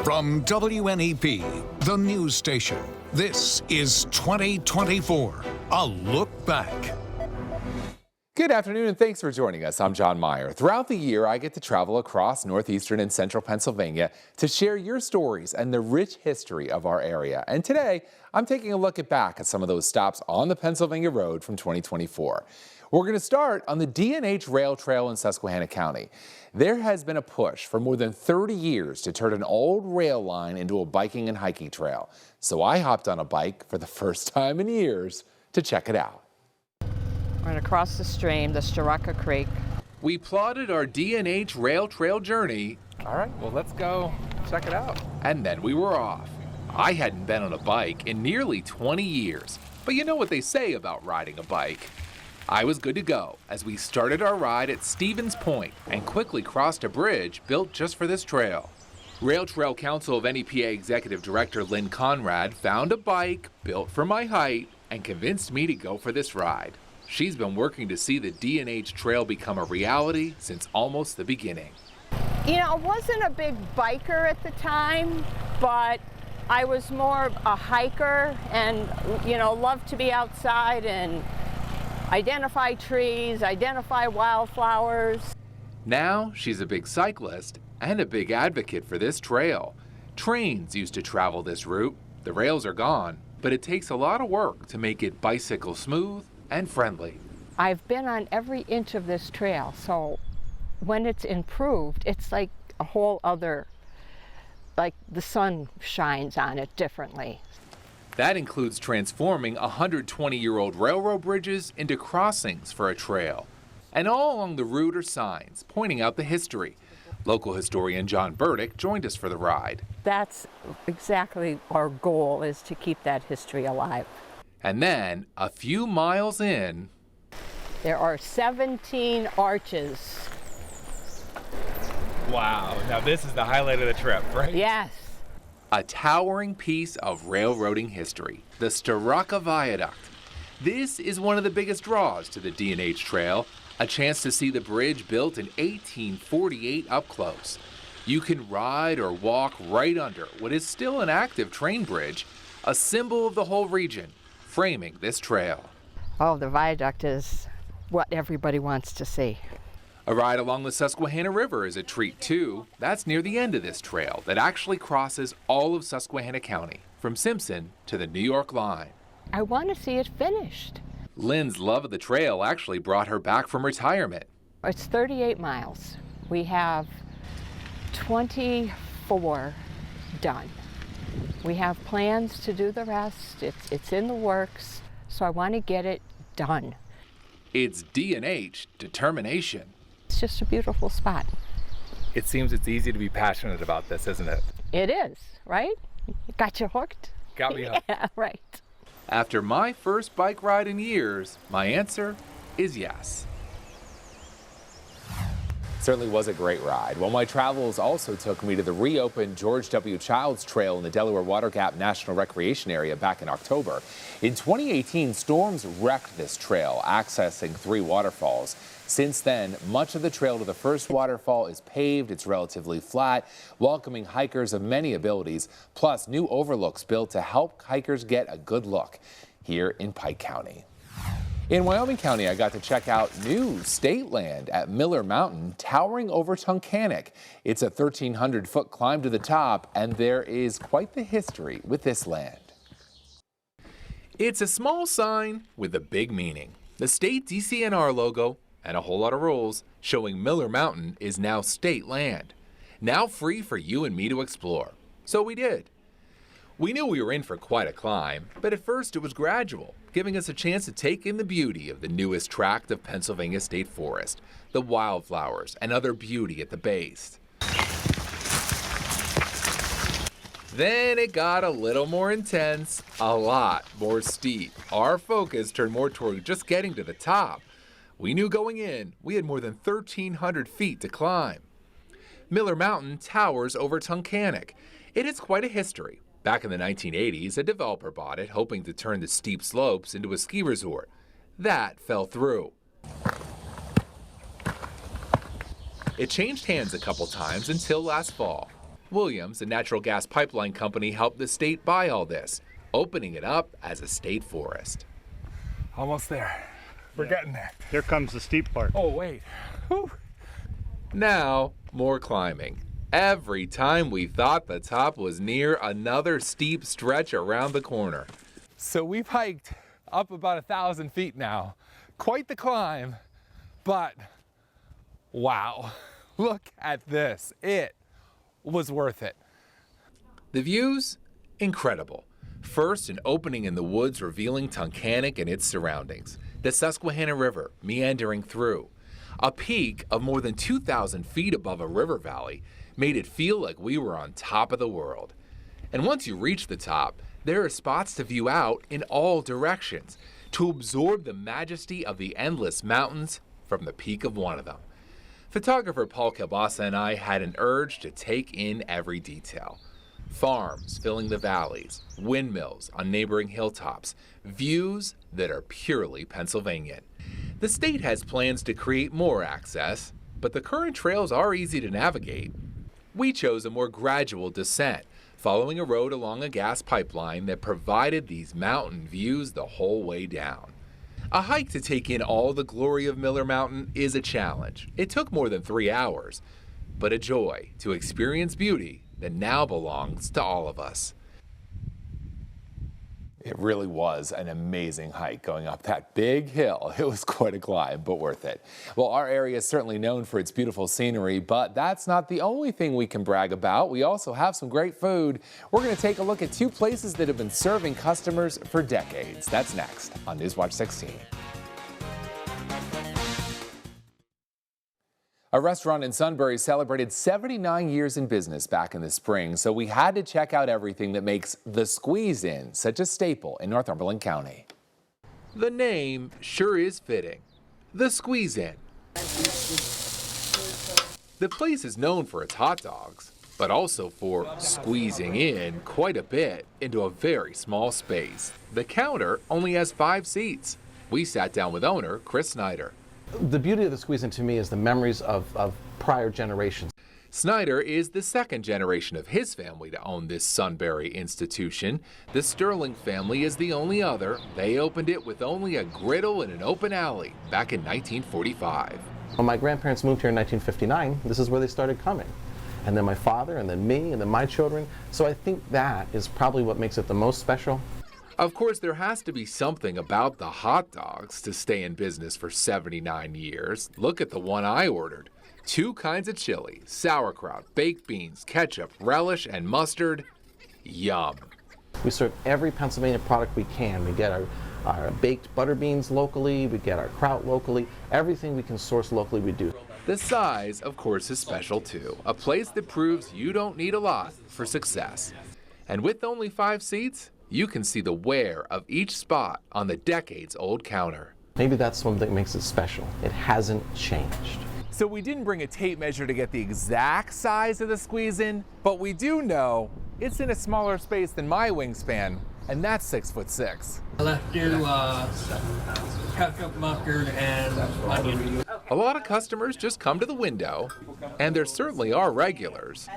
From WNEP, the news station, this is 2024, a look back. Good afternoon and thanks for joining us. I'm Jon Meyer. Throughout the year, I get to travel across northeastern and central Pennsylvania to share your stories and the rich history of our area. And today, I'm taking a look back at some of those stops on the Pennsylvania Road from 2024. We're going to start on the D&H Rail Trail in Susquehanna County. There has been a push for more than 30 years to turn an old rail line into a biking and hiking trail. So I hopped on a bike for the first time in years to check it out. We're going to cross the stream, the Starocca Creek. We plotted our D&H Rail Trail journey. All right, well, let's go check it out. And then we were off. I hadn't been on a bike in nearly 20 years, but you know what they say about riding a bike. I was good to go as we started our ride at Stevens Point and quickly crossed a bridge built just for this trail. Rail Trail Council of NEPA Executive Director Lynn Conrad found a bike built for my height and convinced me to go for this ride. She's been working to see the D&H Trail become a reality since almost the beginning. You know, I wasn't a big biker at the time, but I was more a hiker and, you know, loved to be outside and identify trees, identify wildflowers. Now she's a big cyclist and a big advocate for this trail. Trains used to travel this route. The rails are gone, but it takes a lot of work to make it bicycle smooth and friendly. I've been on every inch of this trail, so when it's improved, it's like a whole other, like the sun shines on it differently. That includes transforming 120-year-old railroad bridges into crossings for a trail. And all along the route are signs pointing out the history. Local historian John Burdick joined us for the ride. That's exactly our goal, is to keep that history alive. And then, a few miles in, there are 17 arches. Wow, now this is the highlight of the trip, right? Yes. a towering piece of railroading history, the Starocca Viaduct. This is one of the biggest draws to the D&H Trail, a chance to see the bridge built in 1848 up close. You can ride or walk right under what is still an active train bridge, a symbol of the whole region, framing this trail. Oh, the viaduct is what everybody wants to see. A ride along the Susquehanna River is a treat too. That's near the end of this trail that actually crosses all of Susquehanna County, from Simpson to the New York line. I want to see it finished. Lynn's love of the trail actually brought her back from retirement. It's 38 miles. We have 24 done. We have plans to do the rest. It's in the works, so I want to get it done. It's D&H determination. It's just a beautiful spot. It seems it's easy to be passionate about this, isn't it? It is, right? Got you hooked? Got me hooked. Yeah, right. After my first bike ride in years, my answer is yes. Certainly was a great ride. Well, my travels also took me to the reopened George W. Childs Trail in the Delaware Water Gap National Recreation Area back in October. In 2018, storms wrecked this trail, accessing 3 waterfalls. Since then, much of the trail to the first waterfall is paved. It's relatively flat, welcoming hikers of many abilities, plus new overlooks built to help hikers get a good look here in Pike County. In Wyoming County, I got to check out new state land at Miller Mountain, towering over Tunkhannock. It's a 1,300-foot climb to the top, and there is quite the history with this land. It's a small sign with a big meaning. The state DCNR logo and a whole lot of rules showing Miller Mountain is now state land, now free for you and me to explore. So we did. We knew we were in for quite a climb, but at first it was gradual, giving us a chance to take in the beauty of the newest tract of Pennsylvania State Forest, the wildflowers and other beauty at the base. Then it got a little more intense, a lot more steep. Our focus turned more toward just getting to the top. We knew going in, we had more than 1,300 feet to climb. Miller Mountain towers over Tunkhannock. It has quite a history. Back in the 1980s, a developer bought it, hoping to turn the steep slopes into a ski resort. That fell through. It changed hands a couple times until last fall. Williams, a natural gas pipeline company, helped the state buy all this, opening it up as a state forest. Almost there. We're getting there. Here comes the steep part. Oh, wait. Whew. Now, more climbing. Every time we thought the top was near, another steep stretch around the corner. So we've hiked up about 1,000 feet now. Quite the climb, but wow, look at this. It was worth it. The views? Incredible. First, an opening in the woods revealing Tunkhannock and its surroundings. The Susquehanna River meandering through. A peak of more than 2,000 feet above a river valley made it feel like we were on top of the world. And once you reach the top, there are spots to view out in all directions, to absorb the majesty of the endless mountains from the peak of one of them. Photographer Paul Kielbasa and I had an urge to take in every detail. Farms filling the valleys, windmills on neighboring hilltops, views that are purely Pennsylvanian. The state has plans to create more access, but the current trails are easy to navigate. We chose a more gradual descent, following a road along a gas pipeline that provided these mountain views the whole way down. A hike to take in all the glory of Miller Mountain is a challenge. It took more than 3 hours, but a joy to experience beauty that now belongs to all of us. It really was an amazing hike going up that big hill. It was quite a climb, but worth it. Well, our area is certainly known for its beautiful scenery, but that's not the only thing we can brag about. We also have some great food. We're going to take a look at 2 places that have been serving customers for decades. That's next on Newswatch 16. A restaurant in Sunbury celebrated 79 years in business back in the spring, so we had to check out everything that makes the Squeeze-In such a staple in Northumberland County. The name sure is fitting. The Squeeze-In. The place is known for its hot dogs, but also for squeezing in quite a bit into a very small space. The counter only has 5 seats. We sat down with owner Chris Snyder. The beauty of the Squeeze-In to me is the memories of prior generations. Snyder is the 2nd generation of his family to own this Sunbury institution. The Sterling family is the only other. They opened it with only a griddle and an open alley back in 1945. When my grandparents moved here in 1959, this is where they started coming. And then my father, and then me, and then my children. So I think that is probably what makes it the most special. Of course, there has to be something about the hot dogs to stay in business for 79 years. Look at the one I ordered. 2 kinds of chili, sauerkraut, baked beans, ketchup, relish, and mustard. Yum. We serve every Pennsylvania product we can. We get our baked butter beans locally, we get our kraut locally. Everything we can source locally, we do. The size, of course, is special too. A place that proves you don't need a lot for success. And with only 5 seats, you can see the wear of each spot on the decades-old counter. Maybe that's one thing that makes it special. It hasn't changed. So we didn't bring a tape measure to get the exact size of the Squeeze-In, but we do know it's in a smaller space than my wingspan, and that's 6'6". Let's do ketchup, mustard, and onion. A lot of customers just come to the window, and there certainly are regulars.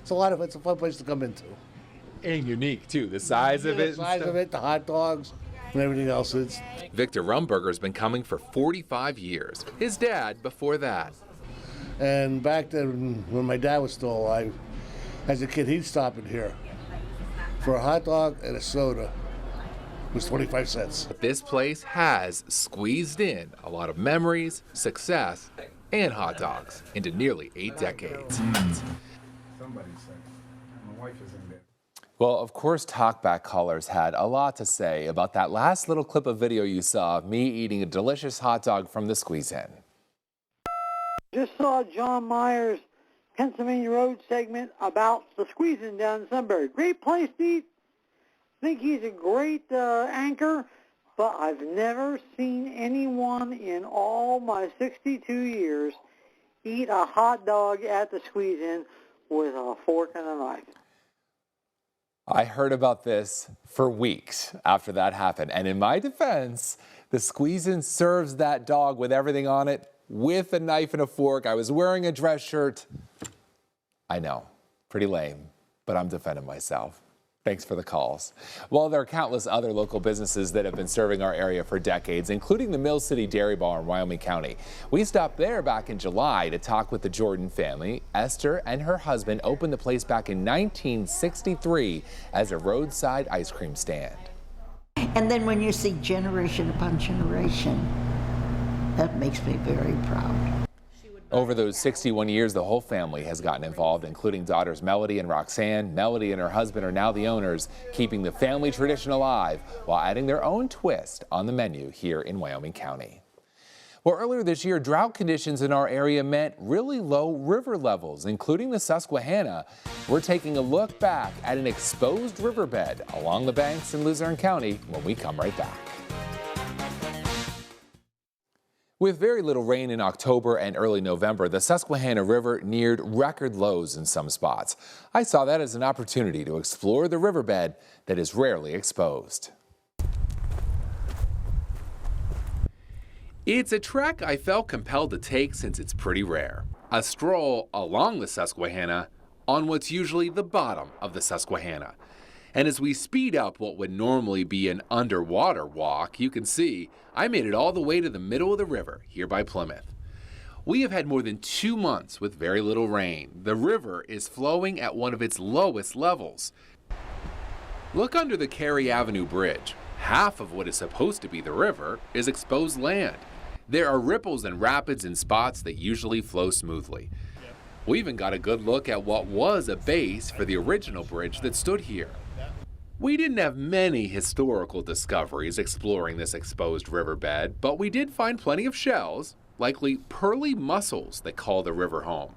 It's a fun place to come into. And unique too, the size of it. The size of it, the hot dogs, and everything else. Victor Rumberger's been coming for 45 years. His dad before that. And back then, when my dad was still alive, as a kid, he'd stop in here for a hot dog and a soda. It was 25 cents. This place has squeezed in a lot of memories, success, and hot dogs into nearly 8 decades. Somebody's sick. My wife is in bed. Well, of course, talkback callers had a lot to say about that last little clip of video you saw of me eating a delicious hot dog from the Squeeze-In. Just saw Jon Meyer's Pennsylvania Road segment about the Squeeze-In down in Sunbury. Great place to eat. I think he's a great anchor, but I've never seen anyone in all my 62 years eat a hot dog at the Squeeze-In with a fork and a knife. I heard about this for weeks after that happened, and in my defense, the Squeeze-In serves that dog with everything on it, with a knife and a fork. I was wearing a dress shirt. I know. Pretty lame, but I'm defending myself. Thanks for the calls. Well, there are countless other local businesses that have been serving our area for decades, including the Mill City Dairy Bar in Wyoming County. We stopped there back in July to talk with the Jordan family. Esther and her husband opened the place back in 1963 as a roadside ice cream stand. And then when you see generation upon generation, that makes me very proud. Over those 61 years, the whole family has gotten involved, including daughters Melody and Roxanne. Melody and her husband are now the owners, keeping the family tradition alive while adding their own twist on the menu here in Wyoming County. Well, earlier this year, drought conditions in our area meant really low river levels, including the Susquehanna. We're taking a look back at an exposed riverbed along the banks in Luzerne County when we come right back. With very little rain in October and early November, the Susquehanna River neared record lows in some spots. I saw that as an opportunity to explore the riverbed that is rarely exposed. It's a trek I felt compelled to take since it's pretty rare. A stroll along the Susquehanna on what's usually the bottom of the Susquehanna. And as we speed up what would normally be an underwater walk, you can see I made it all the way to the middle of the river here by Plymouth. We have had more than 2 months with very little rain. The river is flowing at one of its lowest levels. Look under the Cary Avenue Bridge. Half of what is supposed to be the river is exposed land. There are ripples and rapids in spots that usually flow smoothly. We even got a good look at what was a base for the original bridge that stood here. We didn't have many historical discoveries exploring this exposed riverbed, but we did find plenty of shells, likely pearly mussels that call the river home.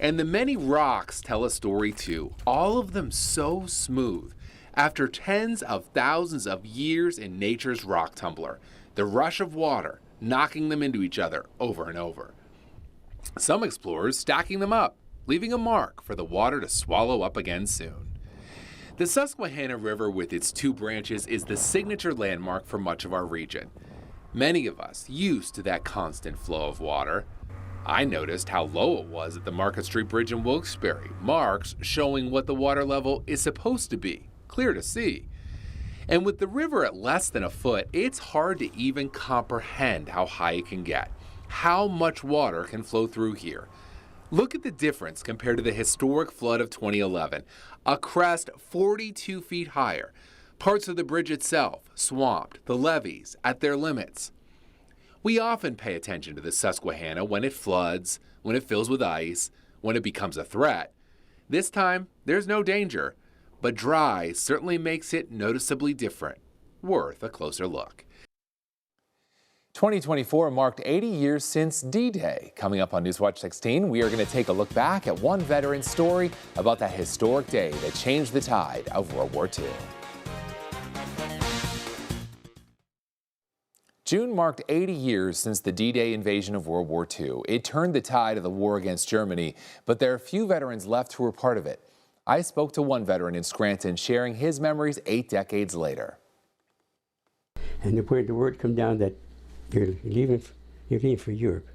And the many rocks tell a story too, all of them so smooth. After tens of thousands of years in nature's rock tumbler, the rush of water knocking them into each other over and over. Some explorers stacking them up, leaving a mark for the water to swallow up again soon. The Susquehanna River with its 2 branches is the signature landmark for much of our region. Many of us used to that constant flow of water. I noticed how low it was at the Market Street Bridge in Wilkes-Barre, marks showing what the water level is supposed to be, clear to see. And with the river at less than a foot, it's hard to even comprehend how high it can get, how much water can flow through here. Look at the difference compared to the historic flood of 2011, a crest 42 feet higher, parts of the bridge itself swamped, the levees at their limits. We often pay attention to the Susquehanna when it floods, when it fills with ice, when it becomes a threat. This time, there's no danger, but dry certainly makes it noticeably different. Worth a closer look. 2024 marked 80 years since D-Day. Coming up on Newswatch 16, we are going to take a look back at one veteran's story about that historic day that changed the tide of World War II. June marked 80 years since the D-Day invasion of World War II. It turned the tide of the war against Germany, but there are few veterans left who were part of it. I spoke to one veteran in Scranton, sharing his memories 8 decades later. And the word come down that you're leaving for Europe.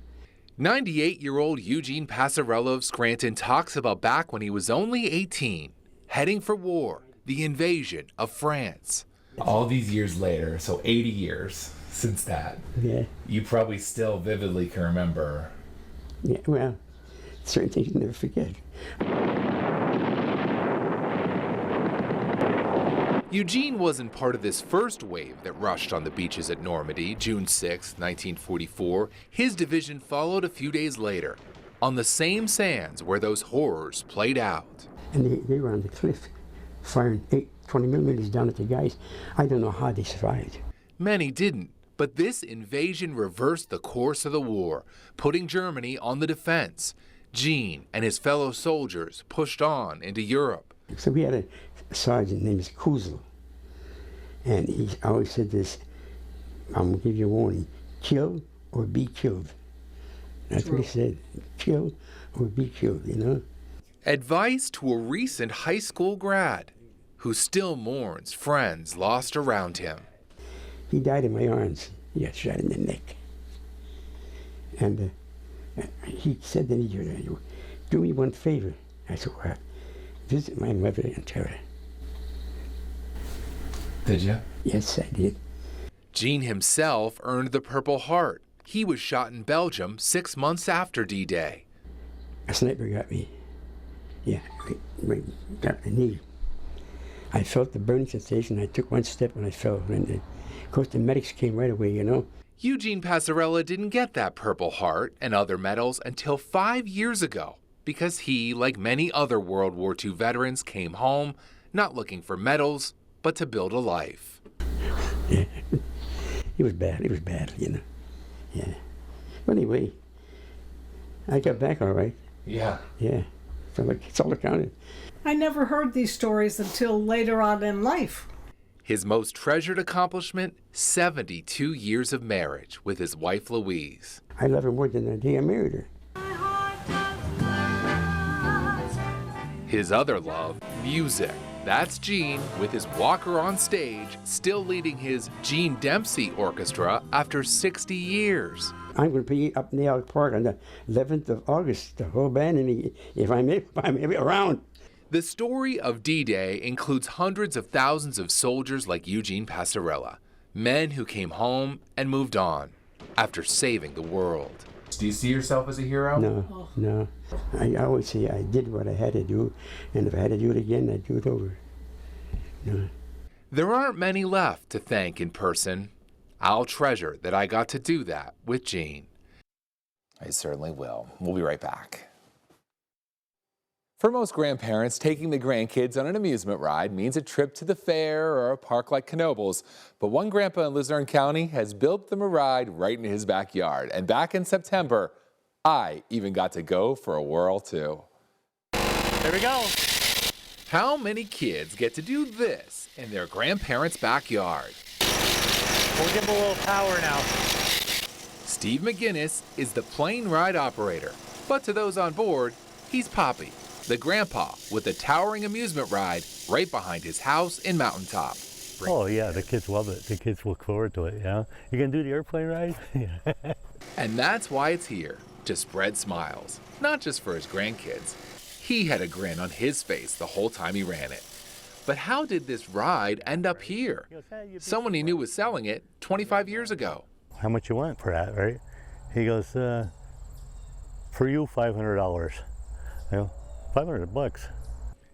98-year-old Eugene Passarello of Scranton talks about back when he was only 18, heading for war, the invasion of France. All these years later, so 80 years since that, Yeah. you probably still vividly can remember. Yeah, well, certain things you never forget. Eugene wasn't part of this first wave that rushed on the beaches at Normandy, June 6, 1944. His division followed a few days later, on the same sands where those horrors played out. And they were on the cliff, firing 20 millimeters down at the guys. I don't know how they survived. Many didn't, but this invasion reversed the course of the war, putting Germany on the defense. Gene and his fellow soldiers pushed on into Europe. So we had a sergeant named Kuzel, and he always said this, I'm going to give you a warning, kill or be killed. That's what he said, kill or be killed, you know. Advice to a recent high school grad who still mourns friends lost around him. He died in my arms. He got shot in the neck. And He said to me, do me one favor. I said, what? Visit my mother in terror. Did you? Yes, I did. Gene himself earned the Purple Heart. He was shot in Belgium 6 months after D-Day. A sniper got me. Yeah, got my knee. I felt the burning sensation. I took one step and I fell. And of course, the medics came right away, you know. Eugene Passarella didn't get that Purple Heart and other medals until 5 years ago because he, like many other World War II veterans, came home not looking for medals, but to build a life. Yeah, it was bad, you know. Yeah. But anyway, I got back all right. Yeah. Yeah. So it's all that counted. I never heard these stories until later on in life. His most treasured accomplishment, 72 years of marriage with his wife Louise. I love her more than the day I married her. His other love, music. That's Gene with his Walker on stage, still leading his Gene Dempsey Orchestra after 60 years. I'm going to be up in the Elk Park on the 11th of August, the whole band, and if I'm around. The story of D-Day includes hundreds of thousands of soldiers like Eugene Passarella, men who came home and moved on after saving the world. Do you see yourself as a hero? No. I always say I did what I had to do, and if I had to do it again, I'd do it over. No. There aren't many left to thank in person. I'll treasure that I got to do that with Gene. I certainly will. We'll be right back. For most grandparents, taking the grandkids on an amusement ride means a trip to the fair or a park like Knoebels. But one grandpa in Luzerne County has built them a ride right in his backyard. And back in September, I even got to go for a whirl too. There we go. How many kids get to do this in their grandparents' backyard? We'll give them a little power now. Steve McGinnis is the plane ride operator. But to those on board, he's Poppy, the grandpa with the towering amusement ride right behind his house in Mountaintop. Oh yeah, the kids love it. The kids look forward to it, yeah. You gonna do the airplane ride? And that's why it's here, to spread smiles, not just for his grandkids. He had a grin on his face the whole time he ran it. But how did this ride end up here? Someone he knew was selling it 25 years ago. How much you want for that, right? He goes, for you, $500. You know, $500.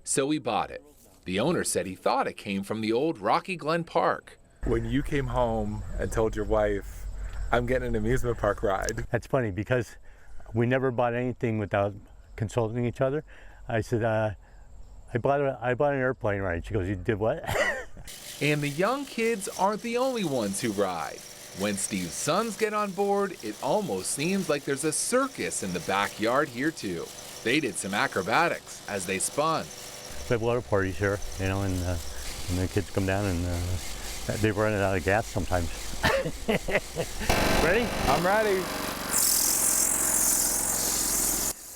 So we bought it. The owner said he thought it came from the old Rocky Glen Park. When you came home and told your wife, I'm getting an amusement park ride. That's funny because we never bought anything without consulting each other. I said, I bought an airplane ride. She goes, you did what? And the young kids aren't the only ones who ride. When Steve's sons get on board, it almost seems like there's a circus in the backyard here too. They did some acrobatics as they spun. We have a lot of parties here, you know, and the kids come down and they've run out of gas sometimes. Ready? I'm ready.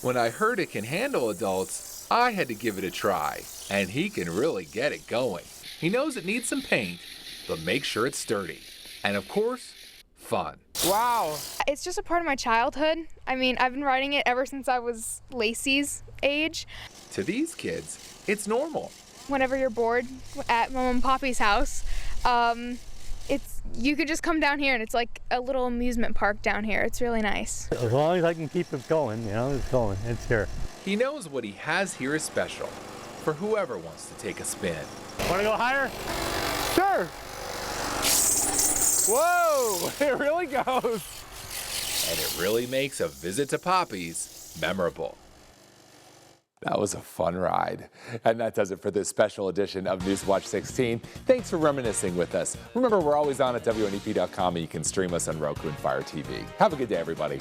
When I heard it can handle adults, I had to give it a try, and he can really get it going. He knows it needs some paint, but make sure it's sturdy. And of course, fun. Wow. It's just a part of my childhood. I mean, I've been riding it ever since I was Lacey's age. To these kids, it's normal. Whenever you're bored at Mom and Poppy's house, you could just come down here and it's like a little amusement park down here. It's really nice. As long as I can keep it going, you know, it's going, it's here. He knows what he has here is special for whoever wants to take a spin. Want to go higher? Sure. Whoa, it really goes. And it really makes a visit to Poppy's memorable. That was a fun ride. And that does it for this special edition of Newswatch 16. Thanks for reminiscing with us. Remember, we're always on at WNEP.com and you can stream us on Roku and Fire TV. Have a good day, everybody.